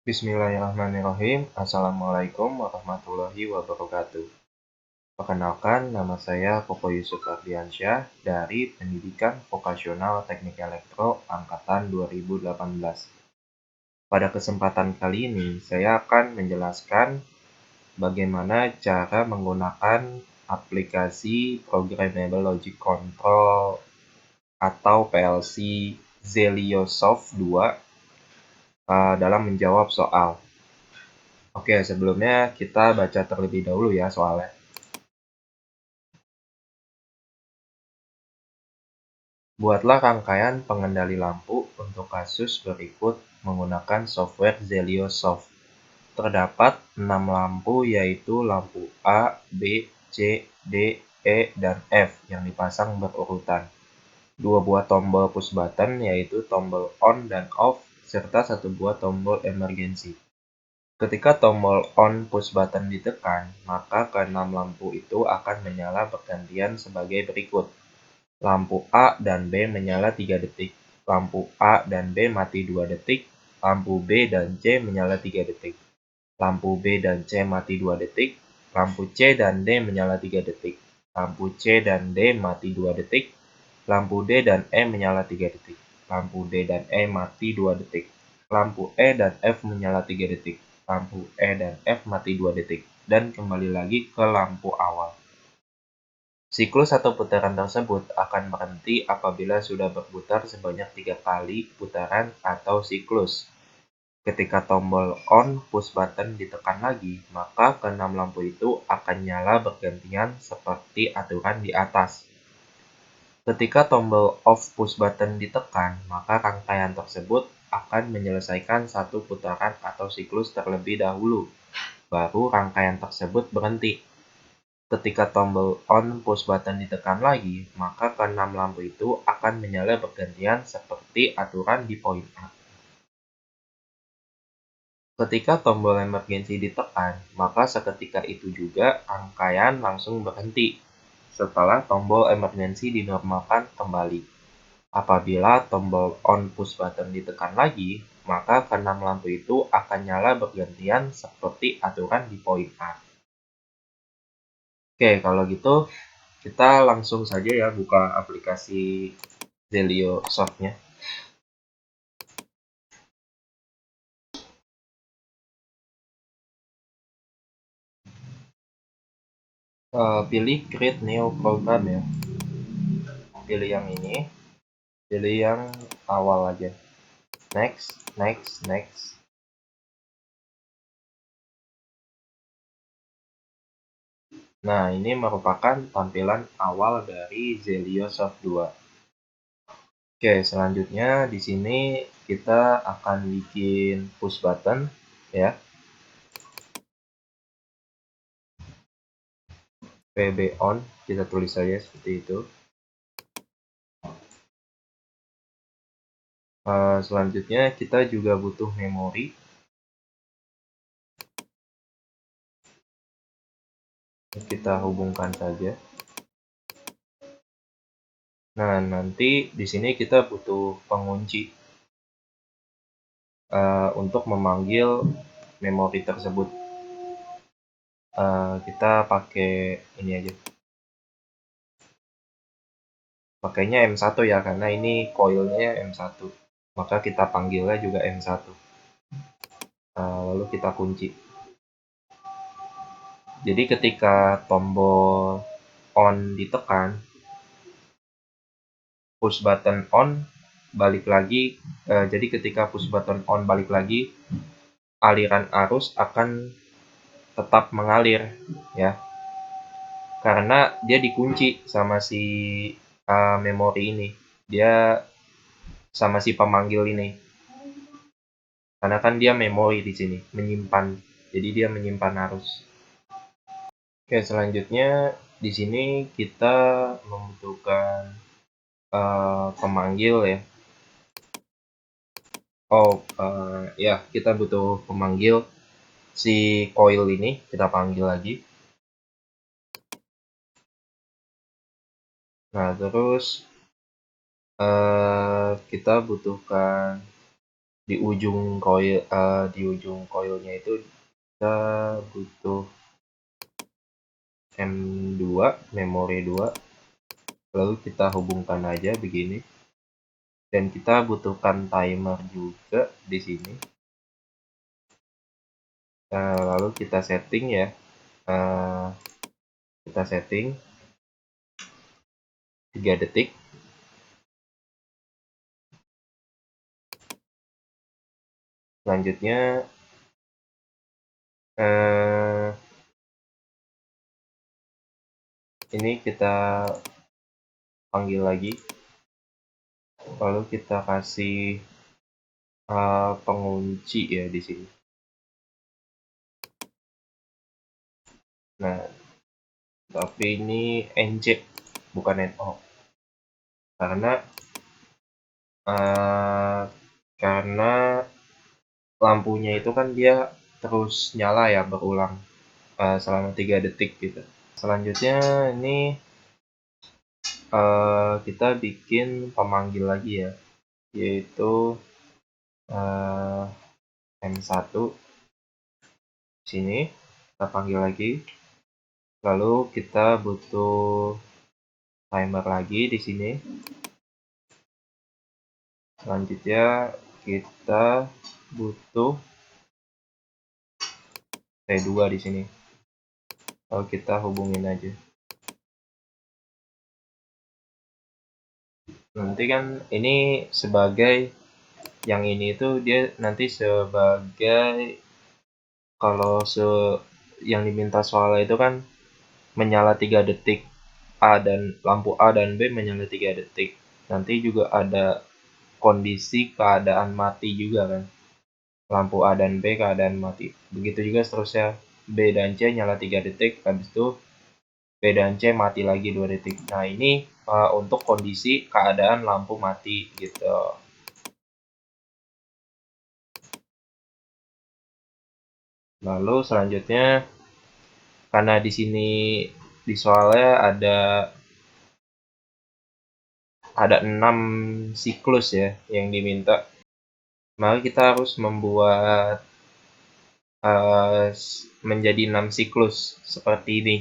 Bismillahirrahmanirrahim. Assalamualaikum warahmatullahi wabarakatuh. Perkenalkan, nama saya Koko Yusuf Ardiansyah dari Pendidikan Vokasional Teknik Elektro Angkatan 2018. Pada kesempatan kali ini, saya akan menjelaskan bagaimana cara menggunakan aplikasi Programmable Logic Control atau PLC Zeliosoft 2 dalam menjawab soal. Oke, sebelumnya kita baca terlebih dahulu ya soalnya. Buatlah rangkaian pengendali lampu untuk kasus berikut menggunakan software Zeliosoft. Terdapat 6 lampu yaitu lampu A, B, C, D, E, dan F yang dipasang berurutan. 2 buah tombol push button yaitu tombol on dan off serta 1 buah tombol emergency. Ketika tombol on push button ditekan, maka keenam lampu itu akan menyala bergantian sebagai berikut. Lampu A dan B menyala 3 detik. Lampu A dan B mati 2 detik. Lampu B dan C menyala 3 detik. Lampu B dan C mati 2 detik. Lampu C dan D menyala 3 detik. Lampu C dan D mati 2 detik. Lampu D dan E menyala 3 detik. Lampu D dan E mati 2 detik. Lampu E dan F menyala 3 detik. Lampu E dan F mati 2 detik. Dan kembali lagi ke lampu awal. Siklus atau putaran tersebut akan berhenti apabila sudah berputar sebanyak 3 kali putaran atau siklus. Ketika tombol on push button ditekan lagi, maka keenam lampu itu akan nyala bergantian seperti aturan di atas. Ketika tombol off push button ditekan, maka rangkaian tersebut akan menyelesaikan satu putaran atau siklus terlebih dahulu, baru rangkaian tersebut berhenti. Ketika tombol on push button ditekan lagi, maka keenam lampu itu akan menyala bergantian seperti aturan di poin A. Ketika tombol emergency ditekan, maka seketika itu juga rangkaian langsung berhenti setelah tombol emergency dinormalkan kembali. Apabila tombol on push button ditekan lagi, maka keenam lampu itu akan nyala bergantian seperti aturan di poin A. Oke, kalau gitu kita langsung saja ya buka aplikasi Zeliosoft-nya. Pilih create new program ya. Pilih yang ini. Pilih yang awal aja. Next, next, next. Nah, ini merupakan tampilan awal dari Zeliosoft 2. Oke, selanjutnya di sini kita akan bikin push button ya. PB on, kita tulis saja seperti itu. Selanjutnya kita juga butuh memori. Kita hubungkan saja. Nah, nanti di sini kita butuh pengunci untuk memanggil memori tersebut. Kita pakai ini aja. Pakainya M1 ya, karena ini coilnya M1. Maka kita panggilnya juga M1. Lalu kita kunci. Jadi ketika tombol on ditekan, push button on balik lagi. Jadi ketika push button on balik lagi, aliran arus akan tetap mengalir ya, karena dia dikunci sama si memori ini, dia sama si pemanggil ini, karena kan dia memori di sini menyimpan, jadi dia menyimpan arus. Oke, selanjutnya di sini kita membutuhkan pemanggil ya. Ya, kita butuh pemanggil si coil ini, kita panggil lagi. Nah, terus kita butuhkan di ujung koilnya itu kita butuh M2, memori 2, lalu kita hubungkan aja begini, dan kita butuhkan timer juga di sini. Lalu kita setting ya, kita setting 3 detik. Selanjutnya ini kita panggil lagi, lalu kita kasih pengunci ya di sini. Nah, tapi ini NC bukan NO, karena lampunya itu kan dia terus nyala ya, berulang selama 3 detik gitu. Selanjutnya ini kita bikin pemanggil lagi ya, yaitu M1 sini kita panggil lagi, lalu kita butuh timer lagi di sini. Selanjutnya kita butuh T2 di sini, lalu kita hubungin aja. Nanti kan ini sebagai yang ini tuh dia nanti sebagai, kalau yang diminta soalnya itu kan menyala 3 detik, lampu A dan B menyala 3 detik. Nanti juga ada kondisi keadaan mati juga kan, lampu A dan B keadaan mati. Begitu juga seterusnya, B dan C nyala 3 detik, habis itu B dan C mati lagi 2 detik. Nah ini untuk kondisi keadaan lampu mati gitu. Lalu selanjutnya, karena di sini di soalnya ada 6 siklus ya yang diminta, maka kita harus membuat menjadi 6 siklus seperti ini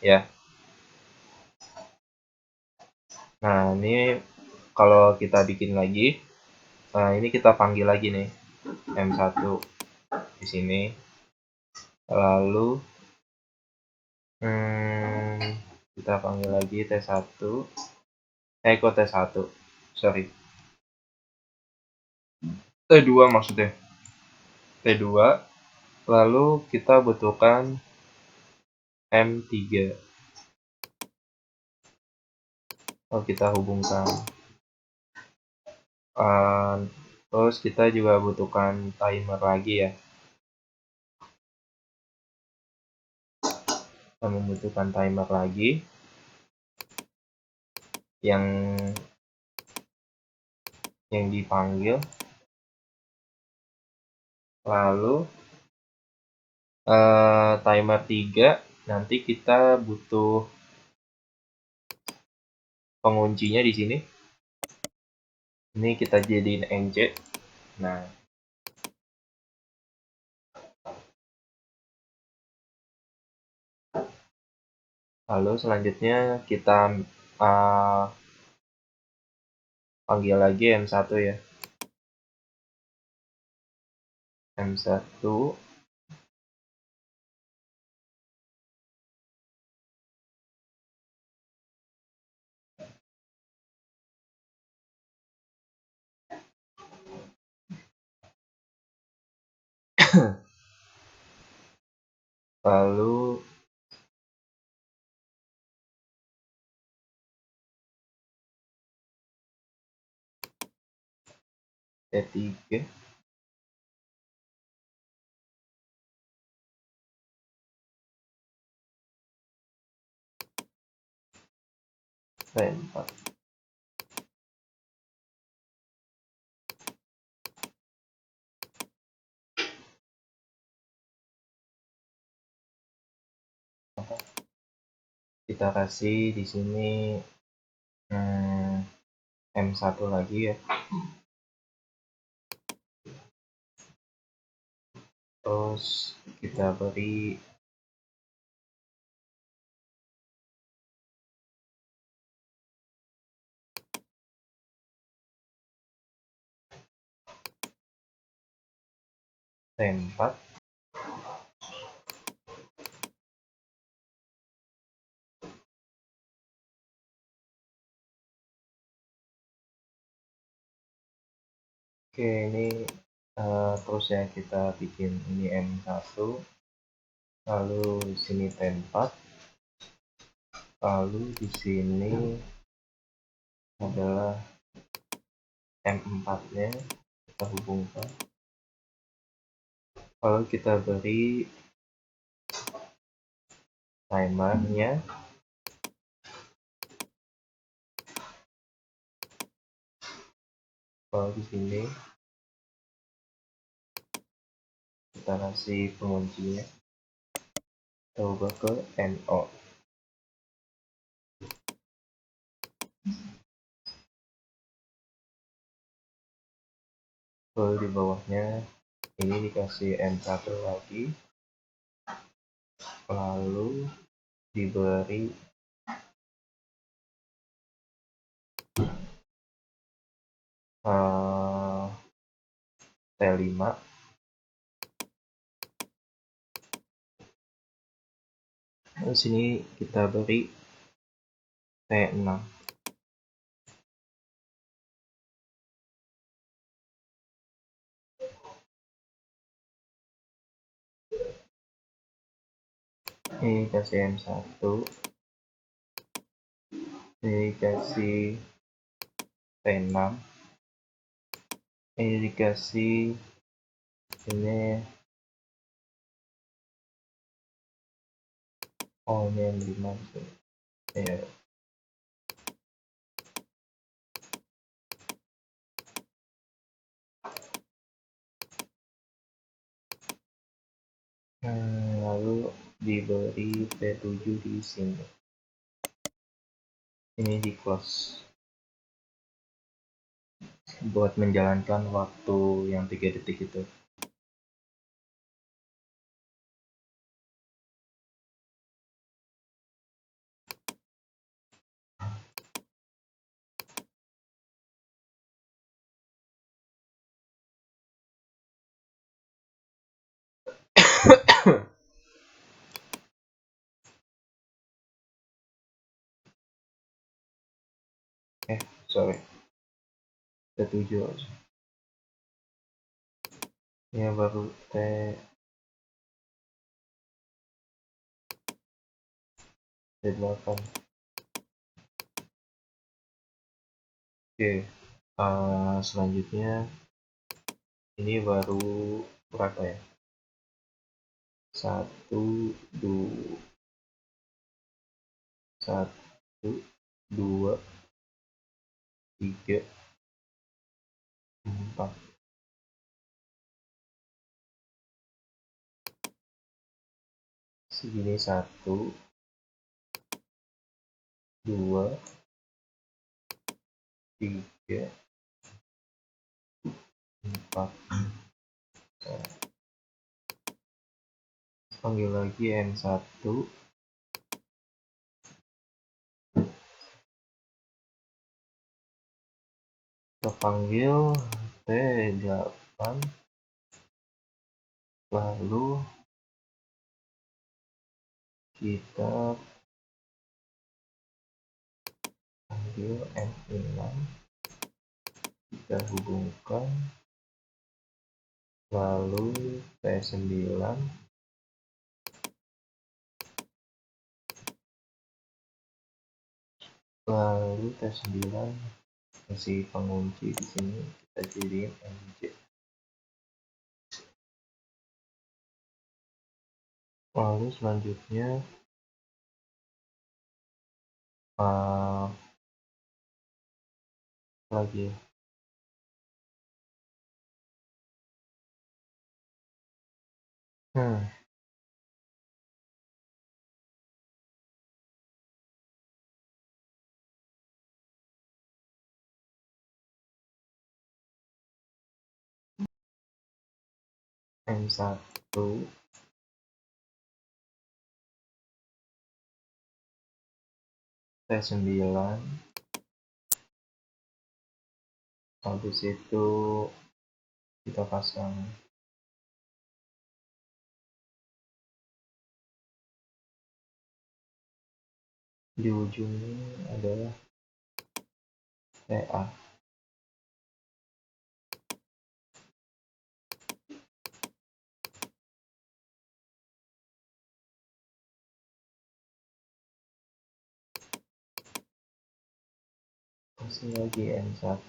ya. Nah ini kalau kita bikin lagi, ini kita panggil lagi nih M1 di sini, lalu kita panggil lagi T1, kok T1, sorry, T2 maksudnya, T2, lalu kita butuhkan M3, lalu kita hubungkan, terus kita juga butuhkan timer lagi ya, kita membutuhkan timer lagi yang dipanggil. Lalu timer 3 nanti kita butuh penguncinya di sini. Ini kita jadiin NC. Nah, lalu selanjutnya kita panggil lagi M1 ya. M1 lalu T3, T4. Kita kasih di sini M1 lagi ya. terus kita beri T4. Oke, ini terus ya kita bikin ini M1, lalu di sini T4, lalu di sini adalah M4-nya kita hubungkan, lalu kita beri timernya, lalu di sini kita kasih penguncinya, kita ubah ke NO. Lalu di bawahnya ini dikasih M1 lagi, lalu diberi T5, di sini kita beri T6. Ini kasih M1, ini dikasih T6, ini dikasih ini ini M5 ya. Lalu diberi T7 di sini, ini di close buat menjalankan waktu yang 3 detik itu. Sorry, T7 aja. Ini baru T8. Oke, selanjutnya ini baru berapa ya? 1, 2, 3, 4. Segini 1, 2, 3, 4. Panggil lagi M1, kita panggil T8, lalu kita panggil M6, kita hubungkan, lalu T9, lalu T9 kasih pengunci di sini, kita jadiin MJ. Lalu selanjutnya lagi N1 T9, habis itu kita pasang di ujungnya adalah TA. Kasih lagi N1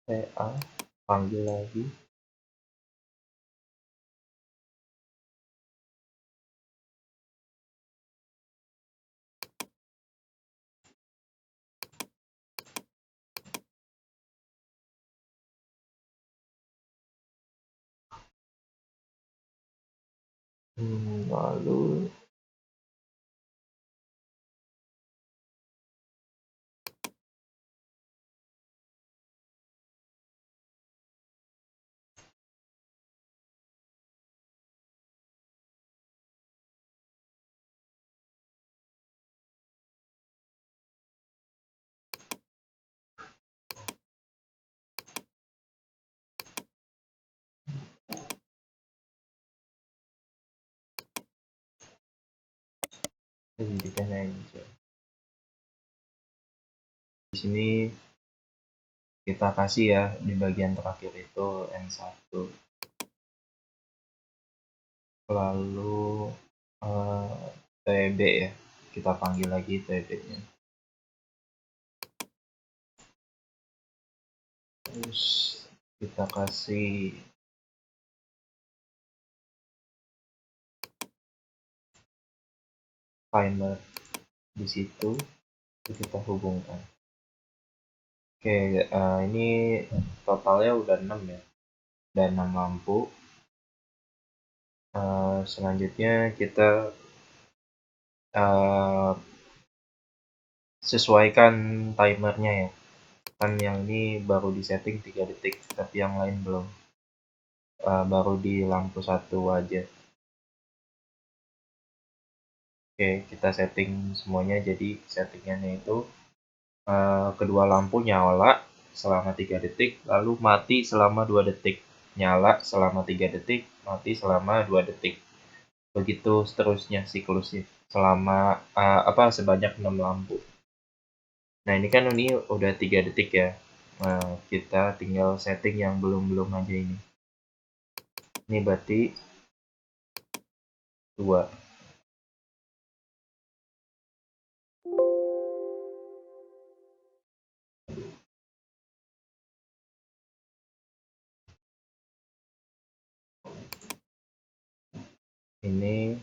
TA, panggil lagi. Lalu hentikan aja. Di sini kita kasih ya di bagian terakhir itu N1. Lalu TB ya, kita panggil lagi TB-nya. Terus kita kasih timer di situ, kita hubungkan. Oke, ini totalnya udah 6 ya, dan 6 lampu. Selanjutnya kita sesuaikan timernya ya, kan yang ini baru disetting 3 detik, tapi yang lain belum, baru di lampu 1 aja. Oke, kita setting semuanya, jadi settingannya itu kedua lampu nyala selama 3 detik, lalu mati selama 2 detik, nyala selama 3 detik, mati selama 2 detik. Begitu seterusnya siklusnya selama sebanyak 6 lampu. Nah, ini kan ini udah 3 detik ya. Kita tinggal setting yang belum aja ini. Ini berarti 2. Ini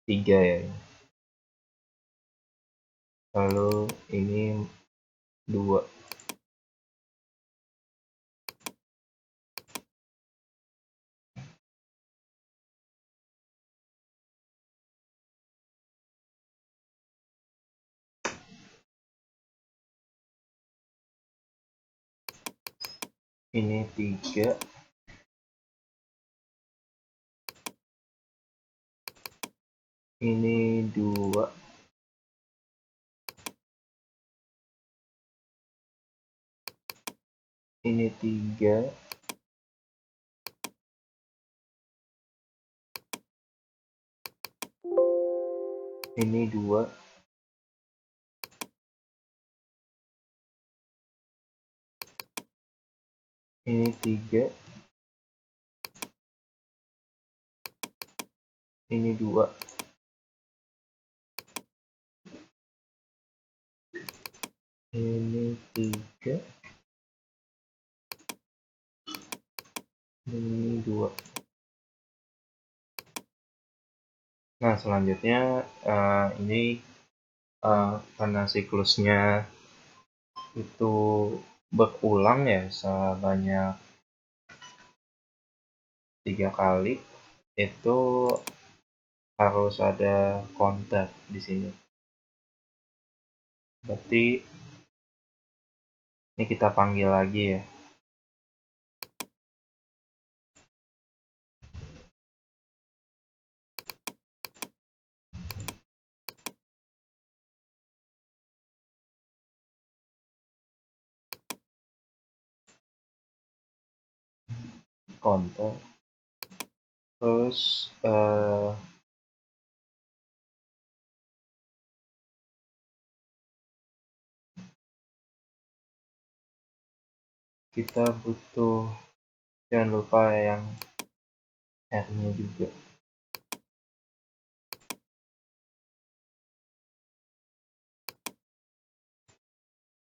3 ya. Lalu ini 2. Ini 3. Ini 2. Ini 3. Ini 2. Ini 3. Ini 2. Ini 3. Ini 2. Nah, selanjutnya ini karena siklusnya itu berulang ya sebanyak 3 kali, itu harus ada counter di sini. Berarti ini kita panggil lagi ya. Counter. Terus kita butuh, jangan lupa yang R-nya juga.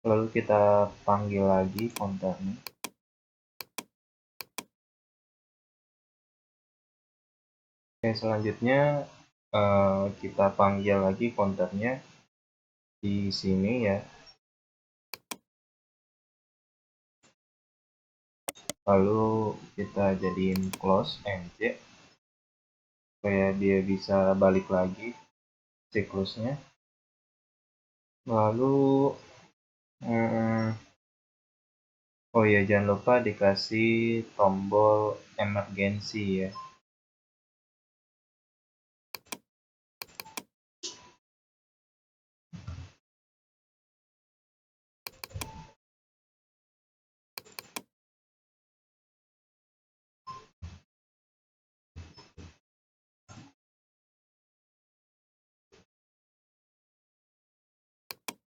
Lalu kita panggil lagi counternya. Oke, selanjutnya kita panggil lagi counternya di sini ya. Lalu kita jadiin close mc supaya dia bisa balik lagi siklusnya. Lalu oh ya, jangan lupa dikasih tombol emergency ya.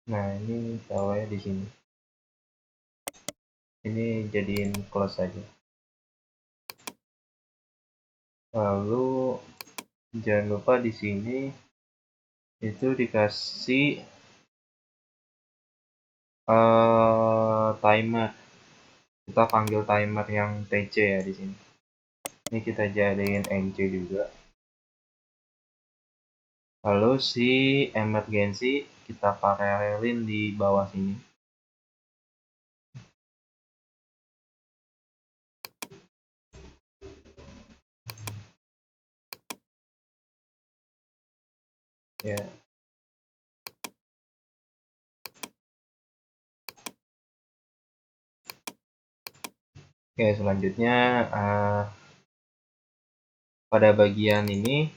Nah, ini taruhnya di sini. Ini jadiin close aja. Lalu jangan lupa di sini itu dikasih timer. Kita panggil timer yang TC ya di sini. Ini kita jadiin NC juga. Lalu si emergency kita paralelin di bawah sini. Ya. Oke, selanjutnya pada bagian ini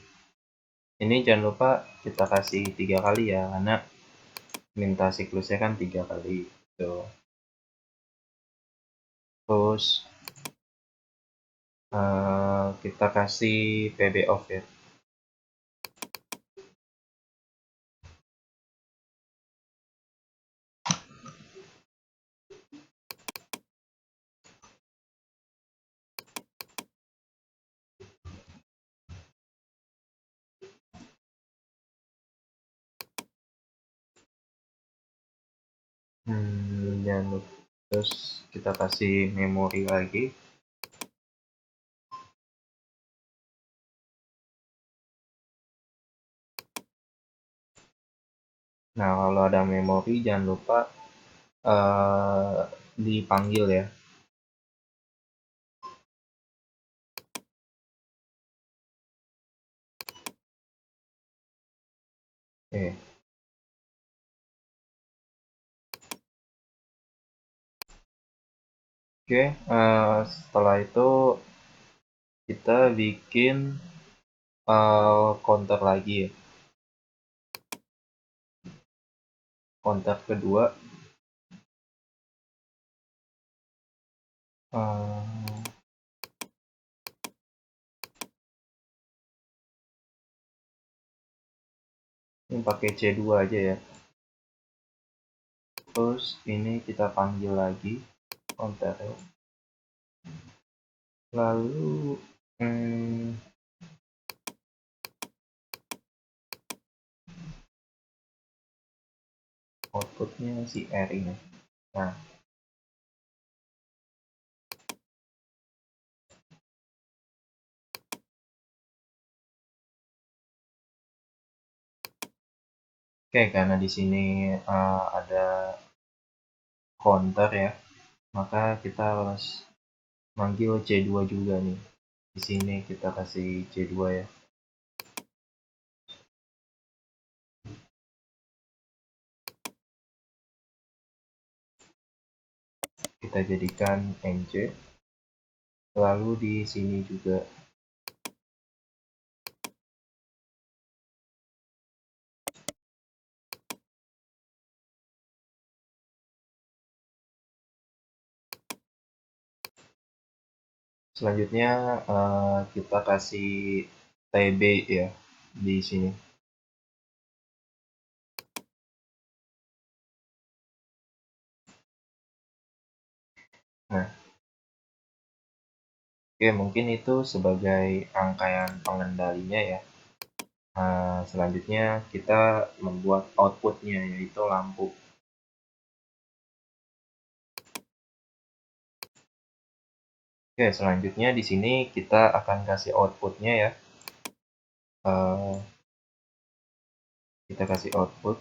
jangan lupa kita kasih 3 kali ya, karena minta siklusnya kan 3 kali gitu. Terus kita kasih PB off ya. Jangan lupa. Terus kita kasih memori lagi. Nah, kalau ada memori jangan lupa dipanggil ya. Oke, setelah itu kita bikin counter lagi ya. Counter kedua ini pakai C2 aja ya. Terus ini kita panggil lagi counternya. Lalu outputnya si R ini. Nah, oke, karena di sini ada counter ya, maka kita harus manggil C2 juga nih. Di sini kita kasih C2 ya. kita jadikan NC, lalu di sini juga selanjutnya kita kasih TB ya di sini. Nah, oke, mungkin itu sebagai rangkaian pengendalinya ya. Selanjutnya kita membuat outputnya, yaitu lampu. Oke, selanjutnya di sini kita akan kasih outputnya ya. Kita kasih output.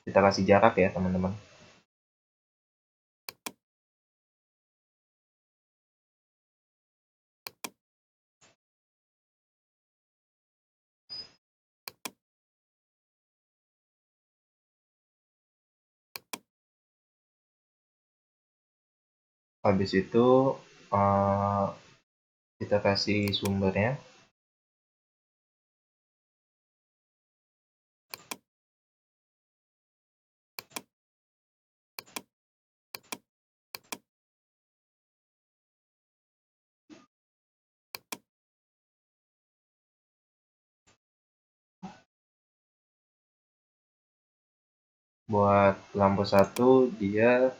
Kita kasih jarak ya teman-teman. Habis itu kita kasih sumbernya. Buat lampu 1 dia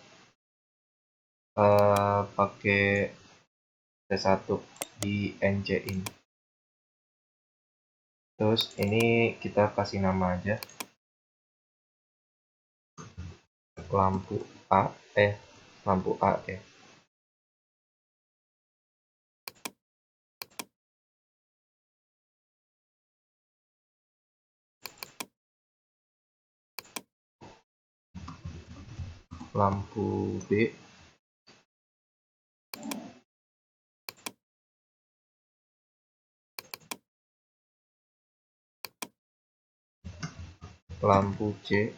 pakai T1 di NC ini. Terus ini kita kasih nama aja lampu A ya. Lampu B, lampu C,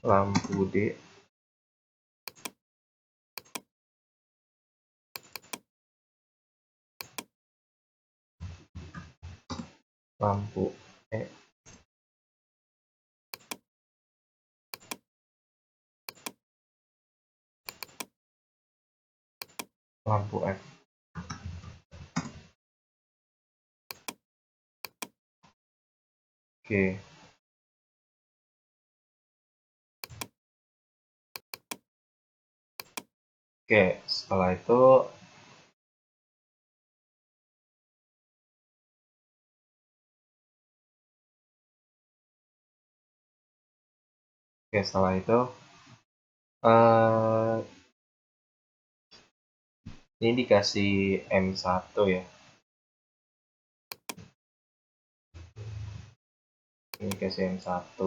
lampu D, lampu E, lampu F. Oke. Oke, setelah itu ini dikasih M1 ya. Ini dikasih M1,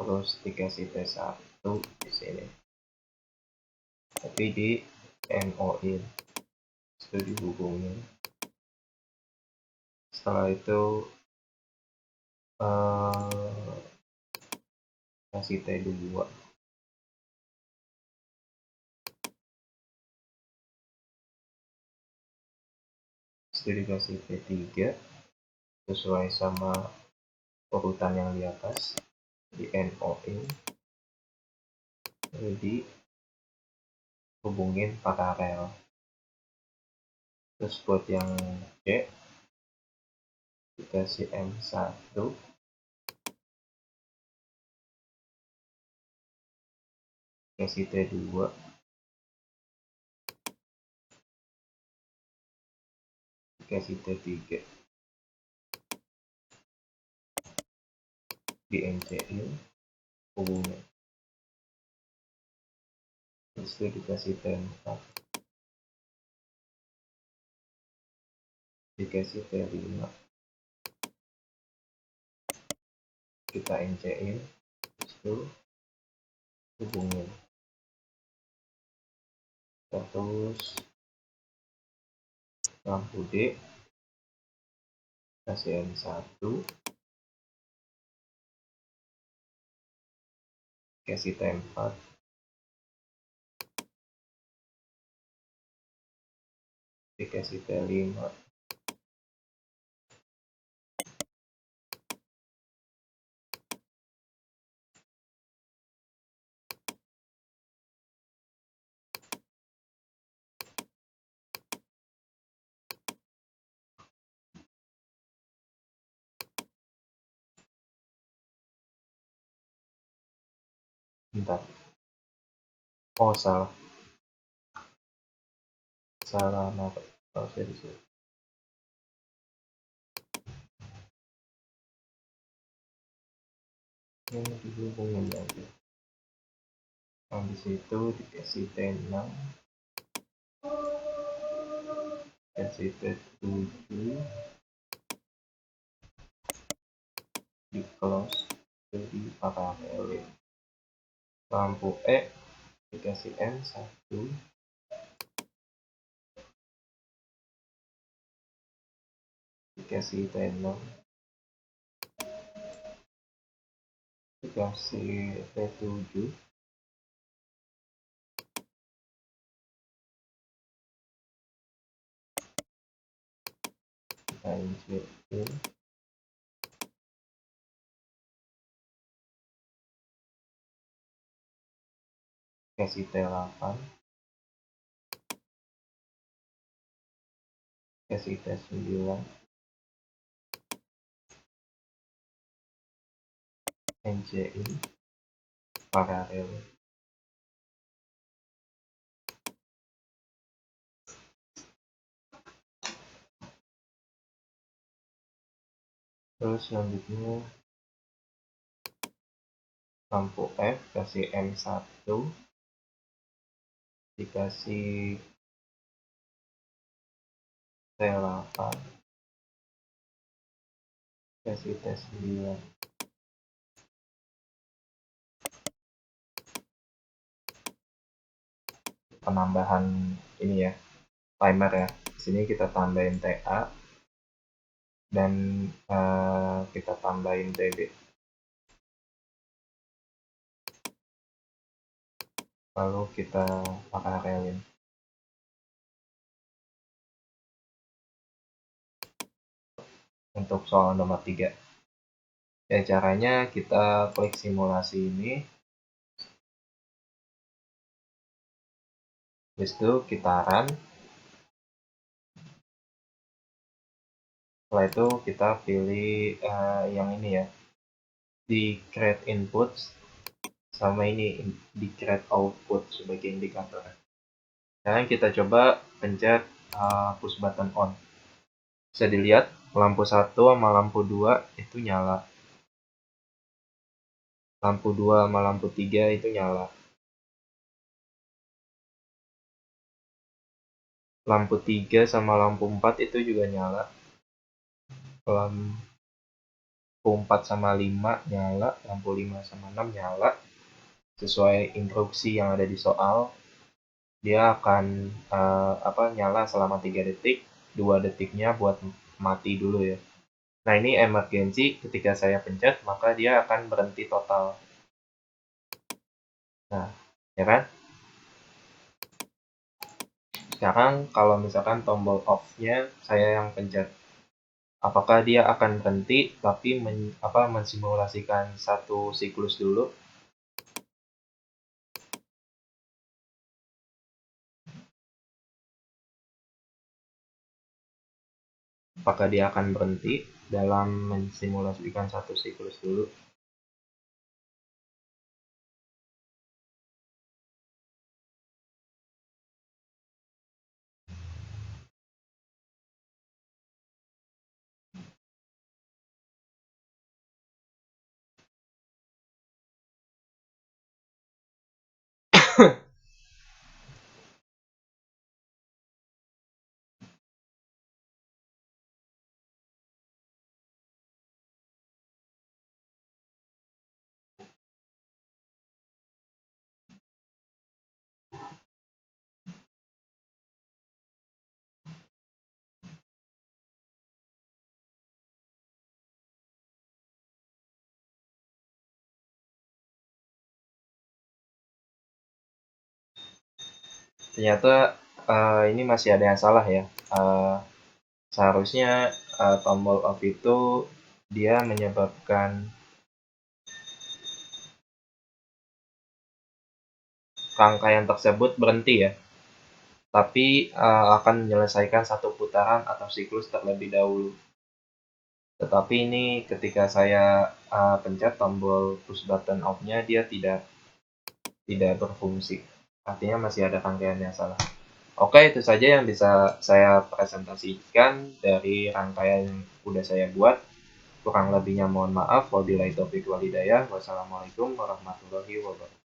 terus dikasih T1 di sini. Tapi di NO-in. Itu dihubungin. Setelah itu kasih T2. Itu dikasih T3 sesuai sama urutan yang di atas, di NO-in. Jadi hubungin paralel. Terus buat yang C dikasih M1, dikasih T2, dikasih T3, di NC-in hubungin. Terus itu dikasih T4, dikasih T5, kita NC-in. Terus itu hubungin. Terus lampu D kasih M1, kasih T4, dikasih T5, bentar, oh salah naruh, harusnya di sini. Ini dihubungin aja. Habis itu dikasih T6, kasih T7, di close, jadi paralel. Lampu E dikasih M1, dikasih T6, dikasih T7, lanjutin, kasih T8, kasih T9, NC-in, paralel. Terus selanjutnya lampu F kasih M1, dikasih T8, kasih T9. Penambahan ini ya, timer ya. Di sini kita tambahin TA dan kita tambahin TB. Lalu kita paralelin. Untuk soal nomor 3. Ya, caranya kita klik simulasi ini. Habis itu kita run. Setelah itu kita pilih yang ini ya. Di create input sama ini di create output sebagai indikator. Sekarang kita coba pencet push button on. Bisa dilihat lampu 1 sama lampu 2 itu nyala. Lampu 2 sama lampu 3 itu nyala. Lampu 3 sama lampu 4 itu juga nyala. Lampu 4 sama 5 nyala, lampu 5 sama 6 nyala. Sesuai instruksi yang ada di soal, dia akan nyala selama 3 detik, 2 detiknya buat mati dulu ya. Nah, ini emergency, ketika saya pencet maka dia akan berhenti total. Nah, ya kan? Sekarang kalau misalkan tombol off-nya saya yang pencet, apakah dia akan berhenti tapi mensimulasikan satu siklus dulu? Apakah dia akan berhenti dalam mensimulasikan satu siklus dulu? ternyata ini masih ada yang salah ya. Seharusnya tombol off itu dia menyebabkan rangkaian tersebut berhenti ya, tapi akan menyelesaikan satu putaran atau siklus terlebih dahulu. Tetapi ini ketika saya pencet tombol push button off-nya, dia tidak berfungsi. Artinya masih ada rangkaian yang salah. Oke, itu saja yang bisa saya presentasikan dari rangkaian yang sudah saya buat. Kurang lebihnya mohon maaf. Wabillahi taufiq wal hidayah. Wassalamualaikum warahmatullahi wabarakatuh.